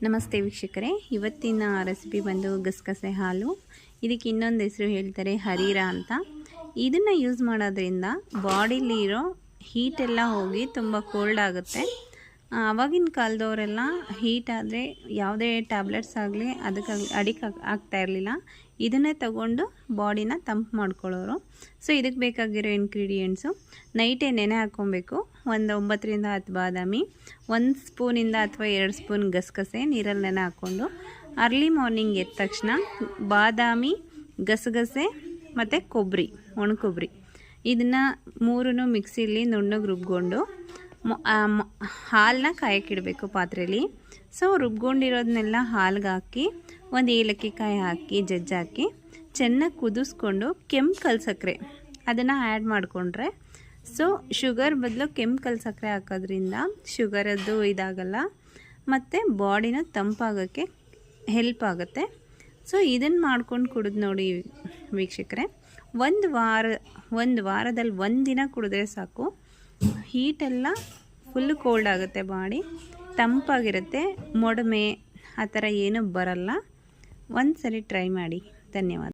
ನಮಸ್ತೆ ವೀಕ್ಷಕರೇ, ಇವತ್ತಿನ ರೆಸಿಪಿ ಬಂದು ಗಸಗಸೆ ಹಾಲು. ಇದಕ್ಕೆ ಇನ್ನೊಂದು ಹೆಸರು ಹೇಳ್ತಾರೆ ಹರೀರ ಅಂತ. ಇದನ್ನು ಯೂಸ್ ಮಾಡೋದ್ರಿಂದ ಬಾಡಿಲಿರೋ ಹೀಟೆಲ್ಲ ಹೋಗಿ ತುಂಬ ಕೋಲ್ಡ್ ಆಗುತ್ತೆ. ಆವಾಗಿನ ಕಾಲದವರೆಲ್ಲ ಹೀಟ್ ಆದರೆ ಯಾವುದೇ ಟ್ಯಾಬ್ಲೆಟ್ಸ್ ಆಗಲಿ ಅದಕ್ಕಾಗಲಿ ಅಡಿಕ್ಟ್ ಆಗ್ತಾ ಇರಲಿಲ್ಲ. ಇದನ್ನೇ ತಗೊಂಡು ಬಾಡಿನ ತಂಪು ಮಾಡ್ಕೊಳ್ಳೋರು. ಸೊ ಇದಕ್ಕೆ ಬೇಕಾಗಿರೋ ಇಂಗ್ರೀಡಿಯೆಂಟ್ಸು ನೈಟೇ ನೆನೆ ಹಾಕ್ಕೊಬೇಕು. ಒಂದು 9 ರಿಂದ 10 ಬಾದಾಮಿ, 1 ಸ್ಪೂನಿಂದ ಅಥವಾ 2 ಸ್ಪೂನ್ ಗಸಗಸೆ ನೀರಲ್ಲಿ ನೆನೆ ಹಾಕ್ಕೊಂಡು ಅರ್ಲಿ ಮಾರ್ನಿಂಗ್ ಎದ್ದ ತಕ್ಷಣ ಬಾದಾಮಿ, ಗಸಗಸೆ ಮತ್ತು ಕೊಬ್ಬರಿ, ಒಣ ಕೊಬ್ಬರಿ ಇದನ್ನು ಮೂರನ್ನು ಮಿಕ್ಸಿಲಿ ನುಣ್ಣಗೆ ರುಬ್ಕೊಂಡು ಹಾಲನ್ನ ಕಾಯಕ್ಕಿಡಬೇಕು ಪಾತ್ರೆಯಲ್ಲಿ. ಸೊ ರುಬ್ಕೊಂಡಿರೋದನ್ನೆಲ್ಲ ಹಾಲ್ಗೆ ಹಾಕಿ ಒಂದು ಏಲಕ್ಕಿ ಕಾಯಿ ಹಾಕಿ ಜಜ್ಜಾಕಿ ಚೆನ್ನಾಗಿ ಕುದಿಸ್ಕೊಂಡು ಕೆಂಪು ಸಕ್ಕರೆ ಅದನ್ನು ಆ್ಯಡ್ ಮಾಡಿಕೊಂಡ್ರೆ, ಸೊ ಶುಗರ್ ಬದಲು ಕೆಂಪು ಸಕ್ಕರೆ ಹಾಕೋದ್ರಿಂದ ಶುಗರದ್ದು ಇದಾಗಲ್ಲ ಮತ್ತು ಬಾಡಿನ ತಂಪಾಗೋಕ್ಕೆ ಹೆಲ್ಪ್ ಆಗುತ್ತೆ. ಸೊ ಇದನ್ನು ಮಾಡ್ಕೊಂಡು ಕುಡಿದು ನೋಡಿ ವೀಕ್ಷಕರೇ, ಒಂದು ವಾರದಲ್ಲಿ ಒಂದಿನ ಕುಡಿದ್ರೆ ಸಾಕು. ಹೀಟೆಲ್ಲ ಫುಲ್ ಕೋಲ್ಡ್ ಆಗುತ್ತೆ, ಬಾಡಿ ತಂಪಾಗಿರುತ್ತೆ, ಮೊಡಮೆ ಆ ಥರ ಏನೂ ಬರಲ್ಲ. ಒಂದು ಸರಿ ಟ್ರೈ ಮಾಡಿ. ಧನ್ಯವಾದ.